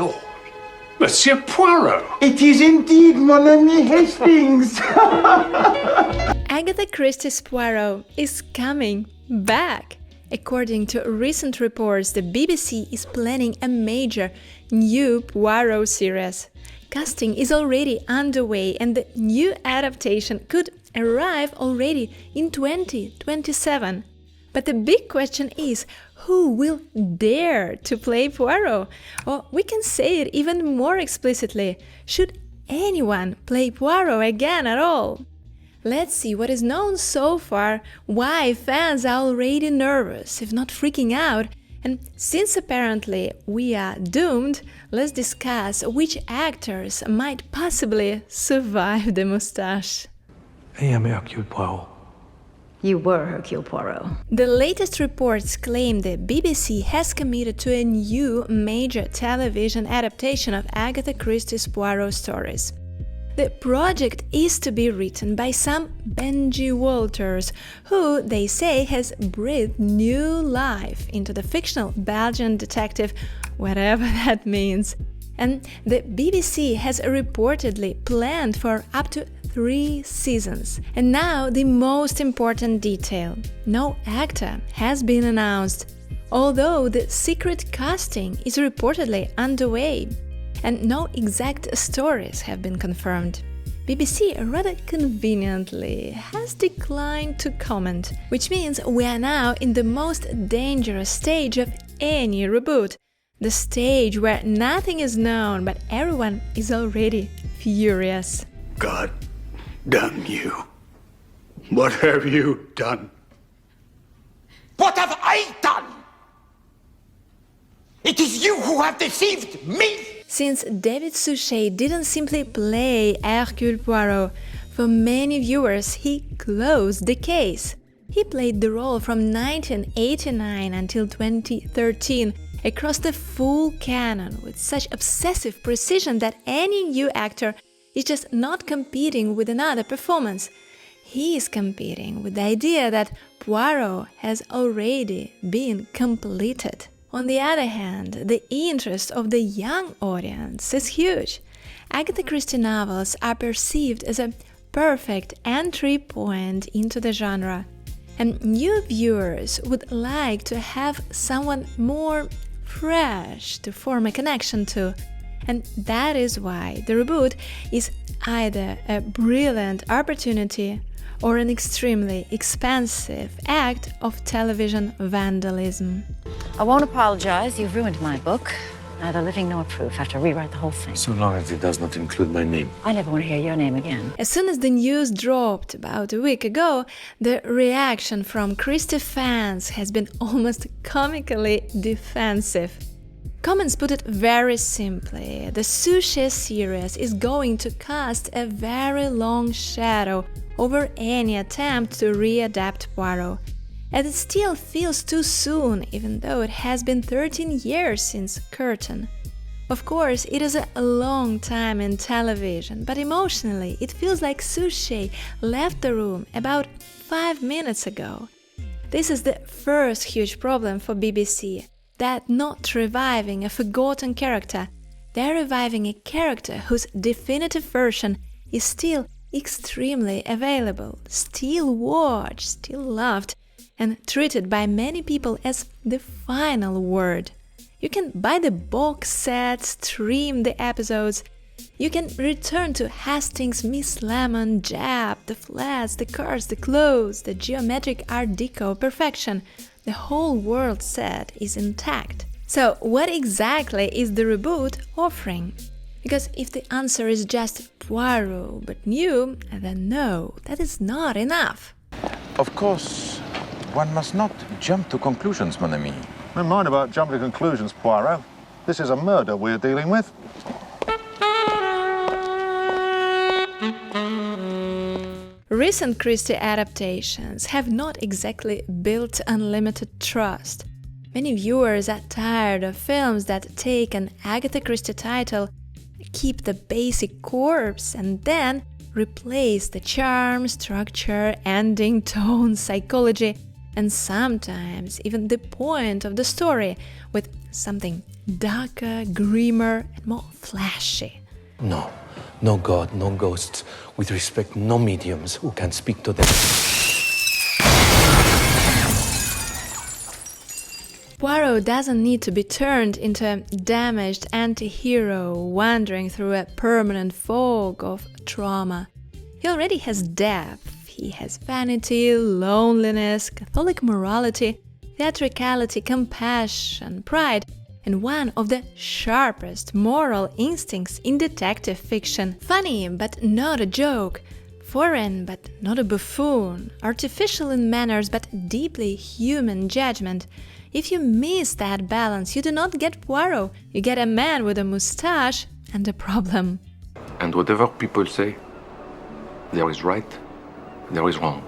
Lord. Monsieur Poirot. It is indeed mon ami Hastings. Agatha Christie's Poirot is coming back. According to recent reports, the BBC is planning a major new Poirot series. Casting is already underway and the new adaptation could arrive already in 2027. But the big question is, who will dare to play Poirot? Or we can say it even more explicitly, should anyone play Poirot again at all? Let's see what is known so far, why fans are already nervous, if not freaking out, and since apparently we are doomed, let's discuss which actors might possibly survive the moustache. I am Hercule Poirot. You were Hercule Poirot. The latest reports claim the BBC has committed to a new major television adaptation of Agatha Christie's Poirot stories. The project is to be written by some Benji Walters, who, they say, has breathed new life into the fictional Belgian detective, whatever that means. And the BBC has reportedly planned for up to 3 seasons. And now the most important detail. No actor has been announced, although the secret casting is reportedly underway. And no exact stories have been confirmed. BBC rather conveniently has declined to comment, which means we are now in the most dangerous stage of any reboot, the stage where nothing is known but everyone is already furious. God damn you. What have you done? What have I done? It is you who have deceived me! Since David Suchet didn't simply play Hercule Poirot, for many viewers he closed the case. He played the role from 1989 until 2013 across the full canon with such obsessive precision that any new actor is just not competing with another performance. He is competing with the idea that Poirot has already been completed. On the other hand, the interest of the young audience is huge. Agatha Christie novels are perceived as a perfect entry point into the genre, and new viewers would like to have someone more fresh to form a connection to. And that is why the reboot is either a brilliant opportunity or an extremely expensive act of television vandalism. I won't apologize. You've ruined my book. Neither living nor proof. I have to rewrite the whole thing. So long as it does not include my name. I never want to hear your name again. As soon as the news dropped about a week ago, the reaction from Christie fans has been almost comically defensive. Comments put it very simply, the Suchet series is going to cast a very long shadow over any attempt to readapt Poirot. And it still feels too soon, even though it has been 13 years since Curtain. Of course, it is a long time in television, but emotionally it feels like Suchet left the room about 5 minutes ago. This is the first huge problem for BBC, that not reviving a forgotten character, they're reviving a character whose definitive version is still extremely available, still watched, still loved, and treated by many people as the final word. You can buy the box set, stream the episodes. You can return to Hastings, Miss Lemon, Japp, the flats, the cars, the clothes, the geometric Art Deco perfection. The whole world set is intact. So what exactly is the reboot offering? Because if the answer is just Poirot but new, then no, that is not enough. Of course, one must not jump to conclusions, mon ami. Never mind about jumping to conclusions, Poirot. This is a murder we're dealing with. Recent Christie adaptations have not exactly built unlimited trust. Many viewers are tired of films that take an Agatha Christie title, keep the basic corpse, and then replace the charm, structure, ending, tone, psychology and sometimes even the point of the story, with something darker, grimmer, and more flashy. No. No god, no ghosts. With respect, no mediums who can speak to them. Poirot doesn't need to be turned into a damaged anti-hero wandering through a permanent fog of trauma. He already has depth. He has vanity, loneliness, Catholic morality, theatricality, compassion, pride, and one of the sharpest moral instincts in detective fiction. Funny, but not a joke. Foreign, but not a buffoon. Artificial in manners, but deeply human judgment. If you miss that balance, you do not get Poirot. You get a man with a moustache and a problem. And whatever people say, there is right, there is wrong.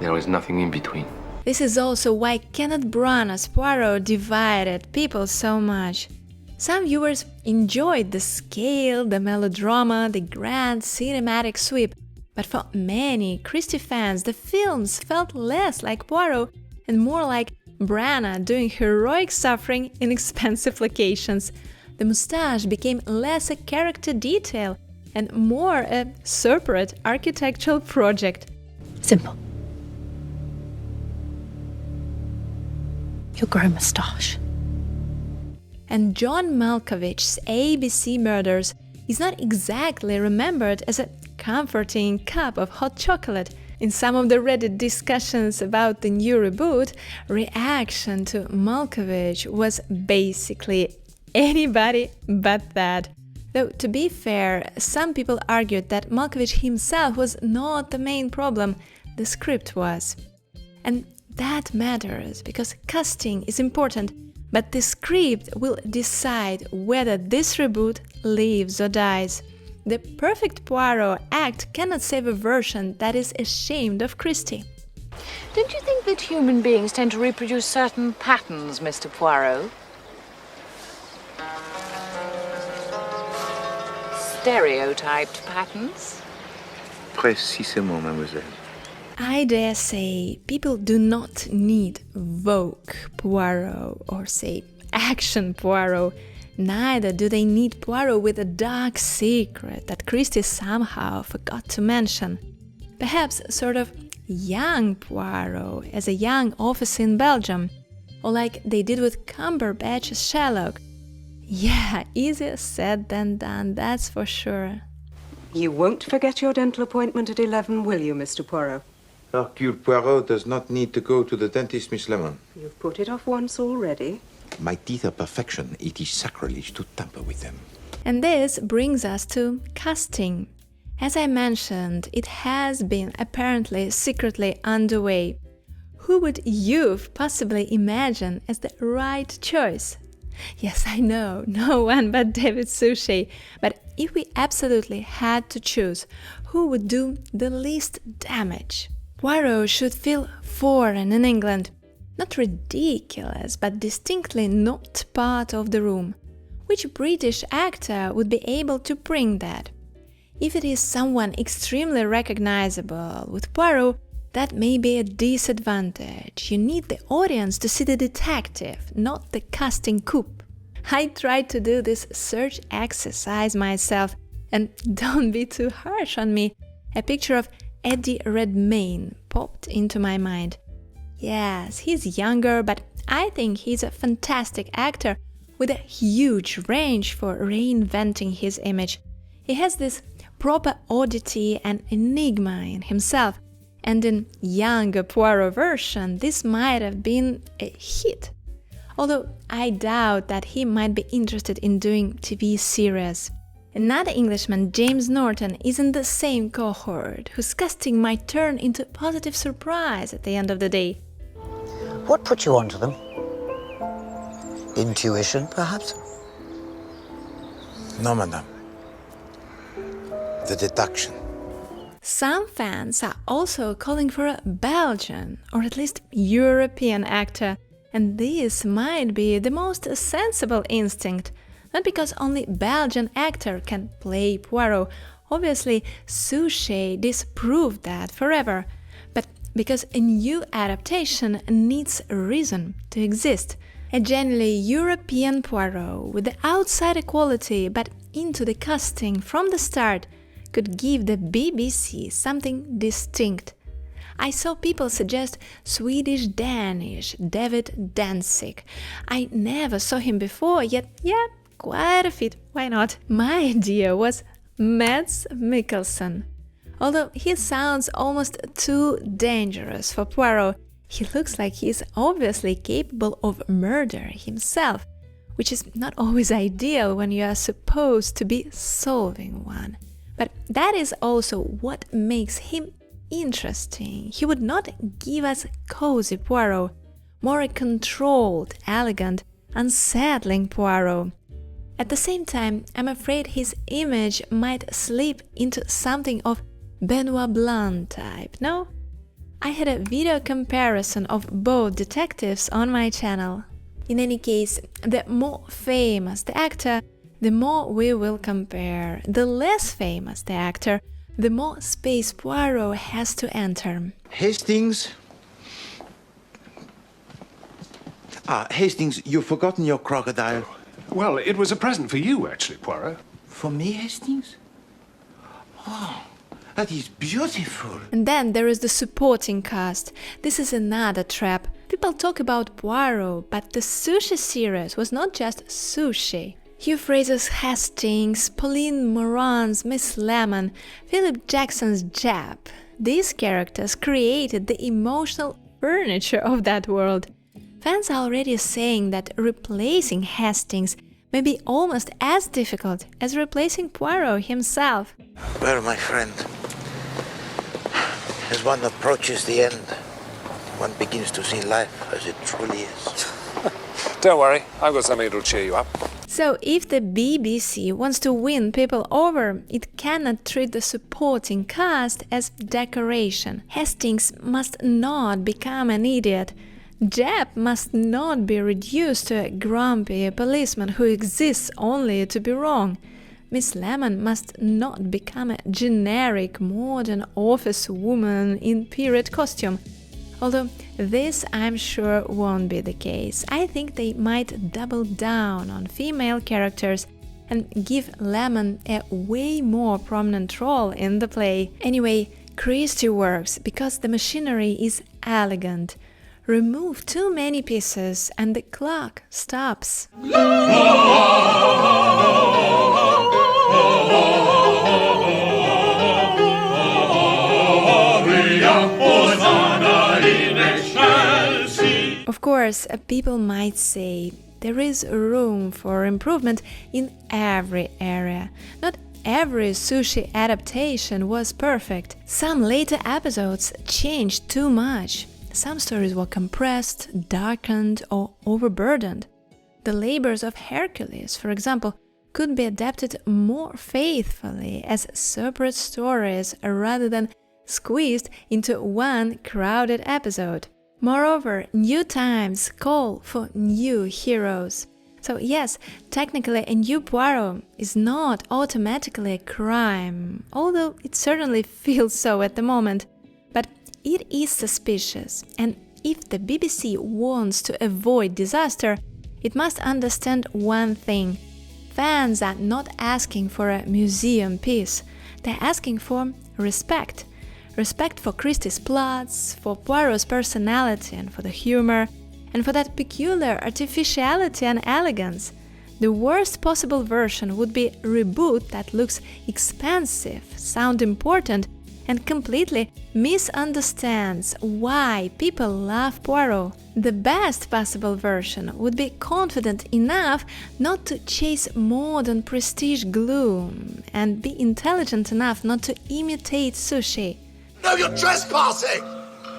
There is nothing in between. This is also why Kenneth Branagh's Poirot divided people so much. Some viewers enjoyed the scale, the melodrama, the grand cinematic sweep, but for many Christie fans, the films felt less like Poirot and more like Branagh doing heroic suffering in expensive locations. The moustache became less a character detail and more a separate architectural project. Simple. You'll grow a moustache. And John Malkovich's ABC Murders is not exactly remembered as a comforting cup of hot chocolate. In some of the Reddit discussions about the new reboot, reaction to Malkovich was basically anybody but that. Though, to be fair, some people argued that Malkovich himself was not the main problem, the script was. And that matters, because casting is important, but the script will decide whether this reboot lives or dies. The perfect Poirot act cannot save a version that is ashamed of Christie. Don't you think that human beings tend to reproduce certain patterns, Mr. Poirot? Stereotyped patterns? Précisément, mademoiselle. I dare say people do not need Vogue Poirot or say Action Poirot. Neither do they need Poirot with a dark secret that Christie somehow forgot to mention. Perhaps sort of young Poirot as a young officer in Belgium, or like they did with Cumberbatch's Sherlock. Yeah, easier said than done, that's for sure. You won't forget your dental appointment at 11, will you, Mr. Poirot? Hercule Poirot does not need to go to the dentist, Miss Lemon. You've put it off once already. My teeth are perfection. It is sacrilege to tamper with them. And this brings us to casting. As I mentioned, it has been apparently secretly underway. Who would you possibly imagine as the right choice? Yes, I know, no one but David Suchet. But if we absolutely had to choose, who would do the least damage? Poirot should feel foreign in England. Not ridiculous, but distinctly not part of the room. Which British actor would be able to bring that? If it is someone extremely recognizable with Poirot, that may be a disadvantage. You need the audience to see the detective, not the casting coup. I tried to do this search exercise myself, and don't be too harsh on me. A picture of Eddie Redmayne popped into my mind. Yes, he's younger, but I think he's a fantastic actor with a huge range for reinventing his image. He has this proper oddity and enigma in himself, and in younger Poirot version, this might have been a hit. Although I doubt that he might be interested in doing TV series. Another Englishman, James Norton, is in the same cohort, whose casting might turn into a positive surprise at the end of the day. What put you onto them? Intuition, perhaps? No, madame. The deduction. Some fans are also calling for a Belgian, or at least European actor, and this might be the most sensible instinct. Not because only Belgian actor can play Poirot. Obviously, Suchet disproved that forever. But because a new adaptation needs a reason to exist. A genuinely European Poirot with the outside equality but into the casting from the start could give the BBC something distinct. I saw people suggest Swedish-Danish David Danzig. I never saw him before, yet yeah, quite a fit, why not? My idea was Mads Mikkelsen. Although he sounds almost too dangerous for Poirot, he looks like he's obviously capable of murder himself, which is not always ideal when you are supposed to be solving one. But that is also what makes him interesting. He would not give us cozy Poirot, more a controlled, elegant, unsettling Poirot. At the same time, I'm afraid his image might slip into something of Benoit Blanc type, no? I had a video comparison of both detectives on my channel. In any case, the more famous the actor, the more we will compare. The less famous the actor, the more space Poirot has to enter. Hastings. Hastings, you've forgotten your crocodile. Well, it was a present for you, actually, Poirot. For me, Hastings? Oh, that is beautiful. And then there is the supporting cast. This is another trap. People talk about Poirot, but the Suchet series was not just Suchet. Hugh Fraser's Hastings, Pauline Moran's Miss Lemon, Philip Jackson's Japp. These characters created the emotional furniture of that world. Fans are already saying that replacing Hastings may be almost as difficult as replacing Poirot himself. Well, my friend, as one approaches the end, one begins to see life as it truly is. Don't worry, I've got something that'll cheer you up. So if the BBC wants to win people over, it cannot treat the supporting cast as decoration. Hastings must not become an idiot. Japp must not be reduced to a grumpy policeman who exists only to be wrong. Miss Lemon must not become a generic modern office woman in period costume. Although this, I'm sure, won't be the case. I think they might double down on female characters and give Lemon a way more prominent role in the play. Anyway, Christie works because the machinery is elegant. Remove too many pieces and the clock stops. Of course, people might say there is room for improvement in every area. Not every Suchet adaptation was perfect. Some later episodes changed too much. Some stories were compressed, darkened, or overburdened. The labors of Hercules, for example, could be adapted more faithfully as separate stories rather than squeezed into one crowded episode. Moreover, new times call for new heroes. So yes, technically a new Poirot is not automatically a crime, although it certainly feels so at the moment. But it is suspicious, and if the BBC wants to avoid disaster, it must understand one thing. Fans are not asking for a museum piece, they're asking for respect. Respect for Christie's plots, for Poirot's personality and for the humor, and for that peculiar artificiality and elegance. The worst possible version would be a reboot that looks expensive, sounds important, and completely misunderstands why people love Poirot. The best possible version would be confident enough not to chase modern prestige gloom and be intelligent enough not to imitate Suchet. No, you're trespassing!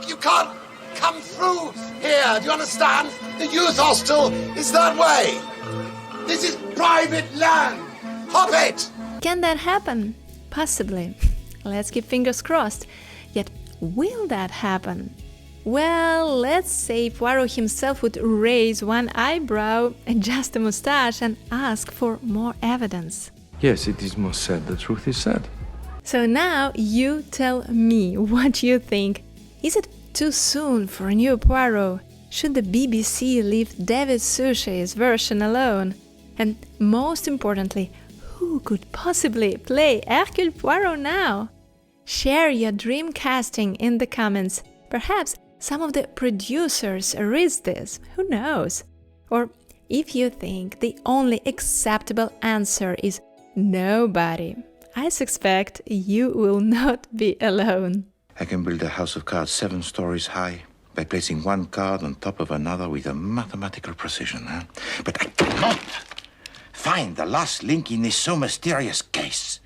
You can't come through here, do you understand? The youth hostel is that way! This is private land! Hop it! Can that happen? Possibly. Let's keep fingers crossed. Yet, will that happen? Well, let's say Poirot himself would raise one eyebrow, adjust a moustache and ask for more evidence. Yes, it is most said, the truth is said. So now you tell me what you think. Is it too soon for a new Poirot? Should the BBC leave David Suchet's version alone? And most importantly, who could possibly play Hercule Poirot now? Share your dream casting in the comments. Perhaps some of the producers read this, who knows? Or if you think the only acceptable answer is nobody, I suspect you will not be alone. I can build a house of cards 7 stories high by placing one card on top of another with a mathematical precision, huh? But I cannot find the last link in this so mysterious case.